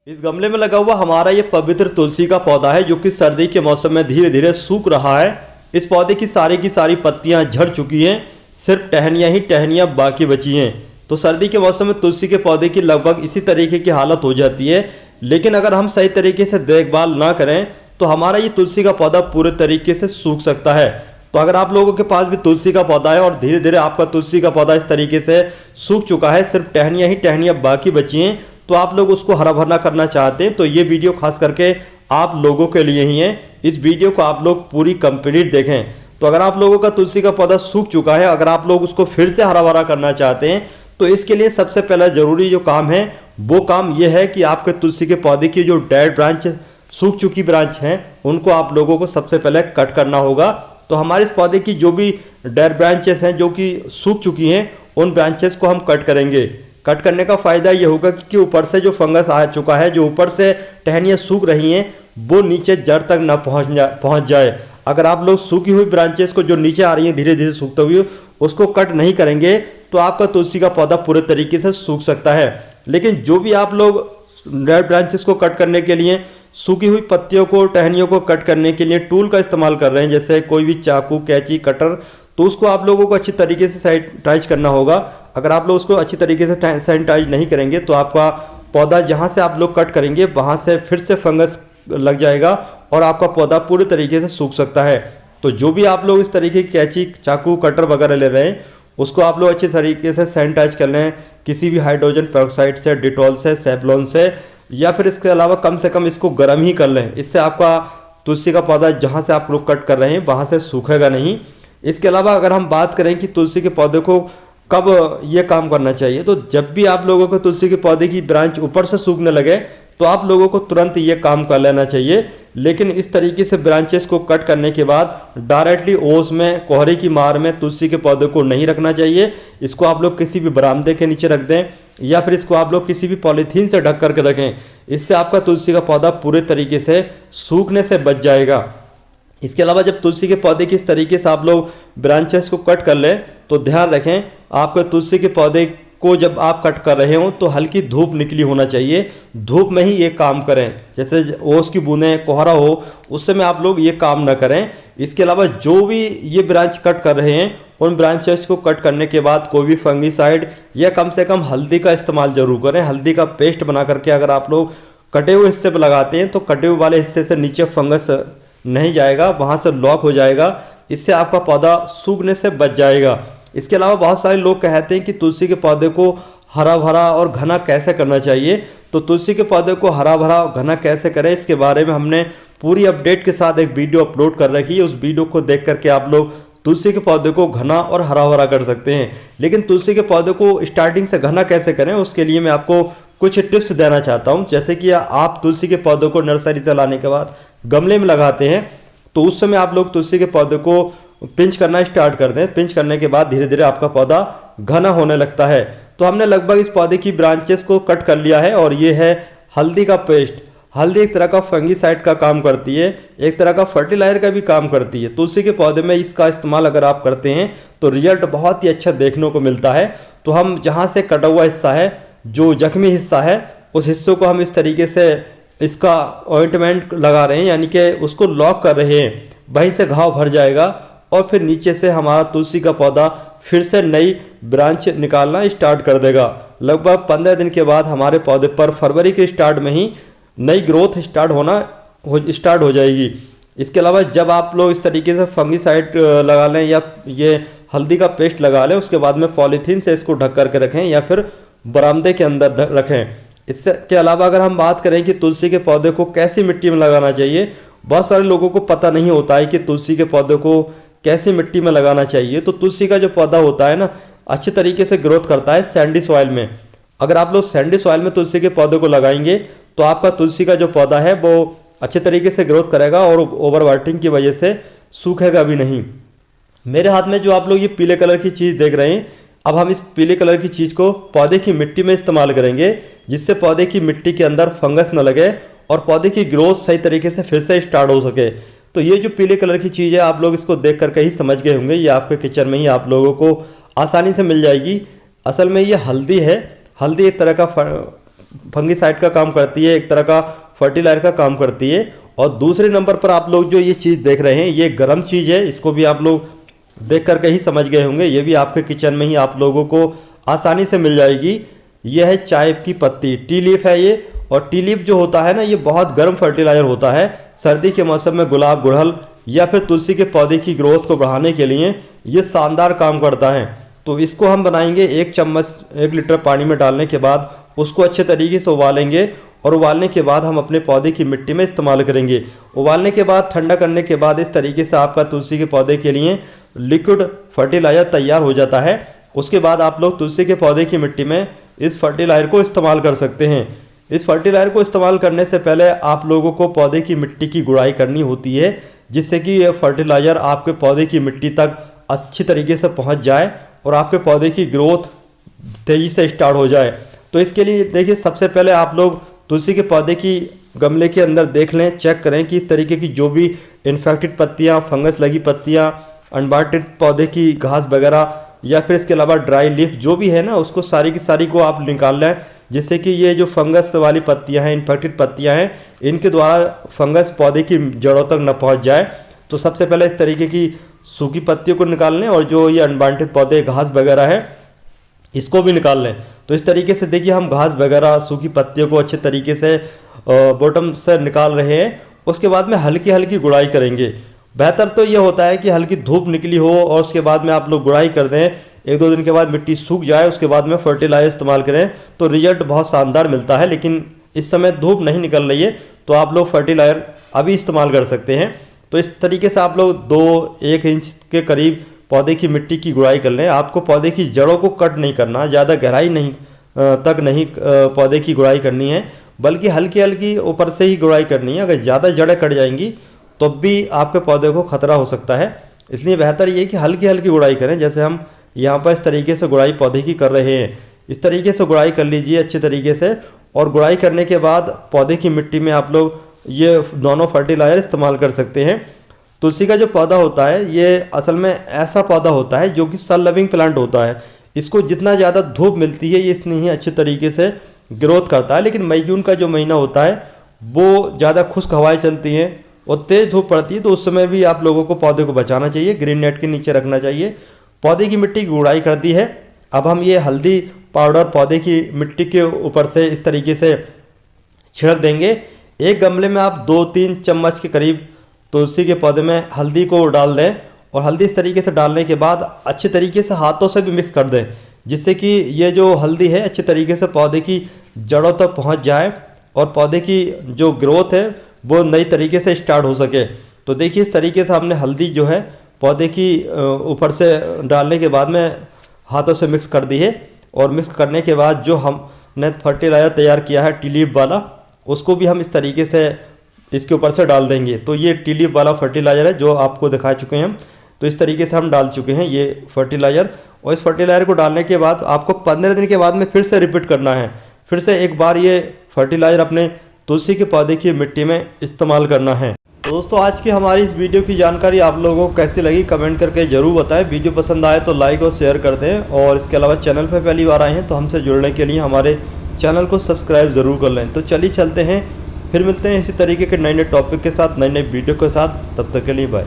इस गमले में लगा हुआ हमारा ये पवित्र तुलसी का पौधा है जो कि सर्दी के मौसम में धीरे धीरे सूख रहा है। इस पौधे की सारी पत्तियां झड़ चुकी हैं, सिर्फ टहनियां ही टहनियां बाकी बची हैं। तो सर्दी के मौसम में तुलसी के पौधे की लगभग इसी तरीके की हालत हो जाती है। लेकिन अगर हम सही तरीके से देखभाल ना करें तो हमारा ये तुलसी का पौधा पूरे तरीके से सूख सकता है। तो अगर आप लोगों के पास भी तुलसी का पौधा है और धीरे धीरे आपका तुलसी का पौधा इस तरीके से सूख चुका है, सिर्फ टहनियां ही टहनियां बाकी बची हैं, तो आप लोग उसको हरा भरा करना चाहते हैं तो ये वीडियो खास करके आप लोगों के लिए ही है। इस वीडियो को आप लोग पूरी कंप्लीट देखें। तो अगर आप लोगों का तुलसी का पौधा सूख चुका है, अगर आप लोग उसको फिर से हरा भरा करना चाहते हैं तो इसके लिए सबसे पहला जरूरी जो काम है वो काम ये है कि आपके तुलसी के पौधे की जो डेड ब्रांच, सूख चुकी ब्रांच हैं, उनको आप लोगों को सबसे पहले कट करना होगा। तो हमारे इस पौधे की जो भी डेड ब्रांचेस हैं जो कि सूख चुकी हैं, उन ब्रांचेस को हम कट करेंगे। कट करने का फ़ायदा ये होगा कि ऊपर से जो फंगस आ चुका है, जो ऊपर से टहनियाँ सूख रही हैं, वो नीचे जड़ तक ना पहुंच जाए। अगर आप लोग सूखी हुई ब्रांचेस को जो नीचे आ रही हैं धीरे धीरे सूखते हुए, उसको कट नहीं करेंगे तो आपका तुलसी का पौधा पूरे तरीके से सूख सकता है। लेकिन जो भी आप लोग डेड ब्रांचेस को कट करने के लिए, सूखी हुई पत्तियों को, टहनियों को कट करने के लिए टूल का इस्तेमाल कर रहे हैं, जैसे कोई भी चाकू, कैंची, कटर, तो उसको आप लोगों को अच्छी तरीके से सैनिटाइज करना होगा। अगर आप लोग उसको अच्छी तरीके से सैनिटाइज नहीं करेंगे तो आपका पौधा जहाँ से आप लोग कट करेंगे वहाँ से फिर से फंगस लग जाएगा और आपका पौधा पूरे तरीके से सूख सकता है। तो जो भी आप लोग इस तरीके की कैंची, चाकू, कटर वगैरह ले रहे हैं, उसको आप लोग अच्छे तरीके से सैनिटाइज कर लें, किसी भी हाइड्रोजन पेरोक्साइड से, डिटॉल से, सेवलॉन से, या फिर इसके अलावा कम से कम इसको गर्म ही कर लें। इससे आपका तुलसी का पौधा जहाँ से आप लोग कट कर रहे हैं वहाँ से सूखेगा नहीं। इसके अलावा अगर हम बात करें कि तुलसी के पौधे को कब ये काम करना चाहिए, तो जब भी आप लोगों को तुलसी के पौधे की ब्रांच ऊपर से सूखने लगे तो आप लोगों को तुरंत ये काम कर लेना चाहिए। लेकिन इस तरीके से ब्रांचेस को कट करने के बाद डायरेक्टली ओस में, कोहरे की मार में तुलसी के पौधे को नहीं रखना चाहिए। इसको आप लोग किसी भी बरामदे के नीचे रख दें या फिर इसको आप लोग किसी भी पॉलीथीन से ढक करके रखें। इससे आपका तुलसी का पौधा पूरे तरीके से सूखने से बच जाएगा। इसके अलावा जब तुलसी के पौधे की इस तरीके से आप लोग ब्रांचेस को कट कर लें तो ध्यान रखें, आपके तुलसी के पौधे को जब आप कट कर रहे हो तो हल्की धूप निकली होना चाहिए। धूप में ही ये काम करें, जैसे ओस की बूंदें, कोहरा हो, उस समय आप लोग ये काम ना करें। इसके अलावा जो भी ये ब्रांच कट कर रहे हैं, उन ब्रांचेस को कट करने के बाद कोई भी फंगीसाइड या कम से कम हल्दी का इस्तेमाल जरूर करें। हल्दी का पेस्ट बना करके अगर आप लोग कटे हुए हिस्से पर लगाते हैं तो कटे हुए वाले हिस्से से नीचे फंगस नहीं जाएगा, वहाँ से लॉक हो जाएगा। इससे आपका पौधा सूखने से बच जाएगा। इसके अलावा बहुत सारे लोग कहते हैं कि तुलसी के पौधे को हरा भरा और घना कैसे करना चाहिए। तो तुलसी के पौधे को हरा भरा और घना कैसे करें, इसके बारे में हमने पूरी अपडेट के साथ एक वीडियो अपलोड कर रखी है। उस वीडियो को देख करके आप लोग तुलसी के पौधे को घना और हरा भरा कर सकते हैं। लेकिन तुलसी के पौधे को स्टार्टिंग से घना कैसे करें, उसके लिए मैं आपको कुछ टिप्स देना चाहता हूँ। जैसे कि आप तुलसी के पौधे को नर्सरी से लाने के बाद गमले में लगाते हैं तो उस समय आप लोग तुलसी के पौधे को पिंच करना स्टार्ट कर दें। पिंच करने के बाद धीरे धीरे आपका पौधा घना होने लगता है। तो हमने लगभग इस पौधे की ब्रांचेस को कट कर लिया है और ये है हल्दी का पेस्ट। हल्दी एक तरह का फंगीसाइड का काम करती है, एक तरह का फर्टिलाइजर का भी काम करती है। तुलसी के पौधे में इसका इस्तेमाल अगर आप करते हैं तो रिजल्ट बहुत ही अच्छा देखने को मिलता है। तो हम जहाँ से कटा हुआ हिस्सा है, जो जख्मी हिस्सा है, उस हिस्से को हम इस तरीके से इसका ऑइंटमेंट लगा रहे हैं, यानी कि उसको लॉक कर रहे हैं। वहीं से घाव भर जाएगा और फिर नीचे से हमारा तुलसी का पौधा फिर से नई ब्रांच निकालना स्टार्ट कर देगा। लगभग 15 दिन के बाद हमारे पौधे पर फरवरी के स्टार्ट में ही नई ग्रोथ स्टार्ट हो जाएगी। इसके अलावा जब आप लोग इस तरीके से फंगीसाइड लगा लें या ये हल्दी का पेस्ट लगा लें, उसके बाद में पॉलीथीन से इसको ढक करके रखें या फिर बरामदे के अंदर रखें। इसके अलावा अगर हम बात करें कि तुलसी के पौधे को कैसी मिट्टी में लगाना चाहिए, बहुत सारे लोगों को पता नहीं होता है कि तुलसी के पौधे को कैसी मिट्टी में लगाना चाहिए। तो तुलसी का जो पौधा होता है ना, अच्छी तरीके से ग्रोथ करता है सैंडी सॉइल में। अगर आप लोग सैंडी सॉइल में तुलसी के पौधे को लगाएंगे तो आपका तुलसी का जो पौधा है वो अच्छे तरीके से ग्रोथ करेगा और ओवर वाटरिंग की वजह से सूखेगा भी नहीं। मेरे हाथ में जो आप लोग ये पीले कलर की चीज़ देख रहे हैं, अब हम इस पीले कलर की चीज़ को पौधे की मिट्टी में इस्तेमाल करेंगे, जिससे पौधे की मिट्टी के अंदर फंगस न लगे और पौधे की ग्रोथ सही तरीके से फिर से स्टार्ट हो सके। तो ये जो पीले कलर की चीज़ है, आप लोग इसको देख करके ही समझ गए होंगे, ये आपके किचन में ही आप लोगों को आसानी से मिल जाएगी। असल में ये हल्दी है। हल्दी एक तरह का फंगिसाइड का काम करती है, एक तरह का फर्टिलाइजर का काम करती है। और दूसरे नंबर पर आप लोग जो ये चीज़ देख रहे हैं, ये गर्म चीज़ है, इसको भी आप लोग देख करके ही समझ गए होंगे। ये भी आपके किचन में ही आप लोगों को आसानी से मिल जाएगी। यह है चाय की पत्ती, टी लीफ है ये। और टी लीफ जो होता है ना, ये बहुत गर्म फर्टिलाइजर होता है। सर्दी के मौसम में गुलाब, गुड़हल या फिर तुलसी के पौधे की ग्रोथ को बढ़ाने के लिए ये शानदार काम करता है। तो इसको हम बनाएंगे 1 चम्मच 1 लीटर पानी में डालने के बाद उसको अच्छे तरीके से उबालेंगे और उबालने के बाद हम अपने पौधे की मिट्टी में इस्तेमाल करेंगे। उबालने के बाद ठंडा करने के बाद इस तरीके से आपका तुलसी के पौधे के लिए लिक्विड फर्टिलाइजर तैयार हो जाता है। उसके बाद आप लोग तुलसी के पौधे की मिट्टी में इस फर्टिलाइजर को इस्तेमाल कर सकते हैं। इस फर्टिलाइजर को इस्तेमाल करने से पहले आप लोगों को पौधे की मिट्टी की गुड़ाई करनी होती है, जिससे कि यह फर्टिलाइजर आपके पौधे की मिट्टी तक अच्छी तरीके से पहुंच जाए और आपके पौधे की ग्रोथ तेज़ी से स्टार्ट हो जाए। तो इसके लिए देखिए, सबसे पहले आप लोग तुलसी के पौधे की गमले के अंदर देख लें, चेक करें कि इस तरीके की जो भी इन्फेक्टेड पत्तियाँ, फंगस लगी पत्तियाँ, अनवांटेड पौधे की घास वगैरह या फिर इसके अलावा ड्राई लीफ जो भी है ना, उसको सारी की सारी को आप निकाल लें, जिससे कि ये जो फंगस वाली पत्तियां हैं, इन्फेक्टेड पत्तियां हैं, इनके द्वारा फंगस पौधे की जड़ों तक न पहुंच जाए। तो सबसे पहले इस तरीके की सूखी पत्तियों को निकाल लें और जो ये अनवांटेड पौधे घास वगैरह है इसको भी निकाल लें। तो इस तरीके से देखिए, हम घास वगैरह सूखी पत्तियों को अच्छे तरीके से बॉटम से निकाल रहे हैं। उसके बाद में हल्की हल्की गुड़ाई करेंगे। बेहतर तो ये होता है कि हल्की धूप निकली हो और उसके बाद में आप लोग गुड़ाई कर दें। 1-2 दिन के बाद मिट्टी सूख जाए, उसके बाद में फर्टिलाइजर इस्तेमाल करें तो रिजल्ट बहुत शानदार मिलता है। लेकिन इस समय धूप नहीं निकल रही है तो आप लोग फर्टिलाइजर अभी इस्तेमाल कर सकते हैं। तो इस तरीके से आप लोग 2-1 इंच के करीब पौधे की मिट्टी की गुड़ाई कर लें। आपको पौधे की जड़ों को कट नहीं करना, ज़्यादा गहराई नहीं तक नहीं पौधे की गुड़ाई करनी है, बल्कि हल्की हल्की ऊपर से ही गुड़ाई करनी है। अगर ज़्यादा जड़ें कट जाएंगी तो भी आपके पौधे को खतरा हो सकता है। इसलिए बेहतर ये कि हल्की हल्की गुड़ाई करें, जैसे हम यहाँ पर इस तरीके से गुड़ाई पौधे की कर रहे हैं। इस तरीके से गुड़ाई कर लीजिए अच्छे तरीके से। और गुड़ाई करने के बाद पौधे की मिट्टी में आप लोग ये दोनों फर्टिलाइजर इस्तेमाल कर सकते हैं। तुलसी का जो पौधा होता है, ये असल में ऐसा पौधा होता है जो कि सन लविंग प्लांट होता है। इसको जितना ज़्यादा धूप मिलती है, ये इतनी ही अच्छे तरीके से ग्रोथ करता है। लेकिन मई जून का जो महीना होता है वो ज़्यादा खुश्क हवाएं चलती हैं और तेज़ धूप पड़ती है, तो उस समय भी आप लोगों को पौधे को बचाना चाहिए, ग्रीन नेट के नीचे रखना चाहिए। पौधे की मिट्टी की गुड़ाई कर दी है। अब हम ये हल्दी पाउडर पौधे की मिट्टी के ऊपर से इस तरीके से छिड़क देंगे। एक गमले में आप 2-3 चम्मच के करीब तुलसी के पौधे में हल्दी को डाल दें और हल्दी इस तरीके से डालने के बाद अच्छे तरीके से हाथों से भी मिक्स कर दें, जिससे कि ये जो हल्दी है अच्छे तरीके से पौधे की जड़ों तक पहुंच जाए और पौधे की जो ग्रोथ है वो नई तरीके से स्टार्ट हो सके। तो देखिए, इस तरीके से हमने हल्दी जो है पौधे की ऊपर से डालने के बाद में हाथों से मिक्स कर दी है। और मिक्स करने के बाद जो हमने फर्टिलाइजर तैयार किया है टी लीफ वाला, उसको भी हम इस तरीके से इसके ऊपर से डाल देंगे। तो ये टी लीफ वाला फर्टिलाइजर है जो आपको दिखा चुके हैं हम। तो इस तरीके से हम डाल चुके हैं ये फर्टिलाइजर। और इस फर्टिलाइजर को डालने के बाद आपको 15 दिन के बाद में फिर से रिपीट करना है। फिर से एक बार ये फर्टिलाइजर अपने तुलसी के पौधे की मिट्टी में इस्तेमाल करना है। तो दोस्तों, आज की हमारी इस वीडियो की जानकारी आप लोगों को कैसी लगी कमेंट करके ज़रूर बताएं। वीडियो पसंद आए तो लाइक और शेयर कर दें। और इसके अलावा चैनल पर पहली बार आए हैं तो हमसे जुड़ने के लिए हमारे चैनल को सब्सक्राइब ज़रूर कर लें। तो चलिए चलते हैं, फिर मिलते हैं इसी तरीके के नए नए टॉपिक के साथ, नए नए वीडियो के साथ। तब तक के लिए बाय।